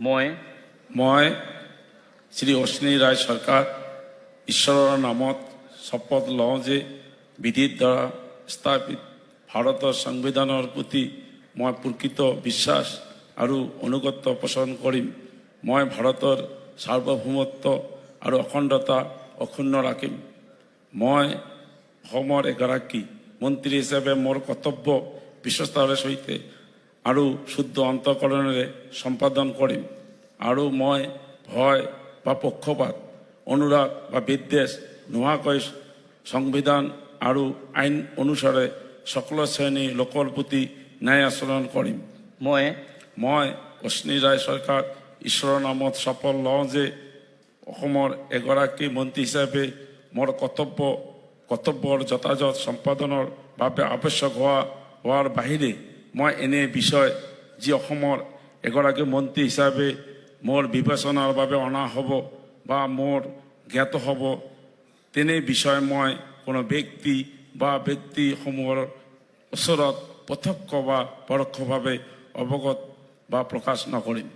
মই শ্ৰী অশ্বিনী ৰায় চৰকাৰ ঈশ্বৰৰ নামত শপত লওঁ যে বিধিৰ দ্বাৰা স্থাপিত ভাৰতৰ সংবিধানৰ প্ৰতি মই প্ৰকৃত বিশ্বাস আৰু অনুগত্য পোষণ কৰিম। মই ভাৰতৰ সাৰ্বভৌমত্ব আৰু অখণ্ডতা অক্ষুণ্ণ ৰাখিম। মই অসমৰ এগৰাকী মন্ত্ৰী হিচাপে মোৰ কৰ্তব্য বিশ্বস্তাৰ সৈতে আৰু শুদ্ধ অন্তঃকৰণেৰে সম্পাদন কৰিম আৰু মই ভয় বা পক্ষপাত অনুৰাগ বা বিদ্বেষ নোহোৱাকৈ সংবিধান আৰু আইন অনুসাৰে সকলো শ্ৰেণীৰ লোকৰ প্ৰতি ন্যায় আচৰণ কৰিম। মই অশ্বিনী ৰায় চৰকাৰ ঈশ্বৰৰ নামত শপত লওঁ যে অসমৰ এগৰাকী মন্ত্ৰী হিচাপে মোৰ কৰ্তব্যৰ যথাযথ সম্পাদনৰ বাবে আৱশ্যক হোৱাৰ বাহিৰে মই এনে বিষয় যি অসমৰ এগৰাকী মন্ত্ৰী হিচাপে মোৰ বিবেচনাৰ বাবে অনা হ'ব বা মোৰ জ্ঞাত হ'ব তেনে বিষয়ে মই কোনো ব্যক্তি বা ব্যক্তিসমূহৰ ওচৰত প্ৰত্যক্ষ বা পৰোক্ষভাৱে অৱগত বা প্ৰকাশ নকৰিম।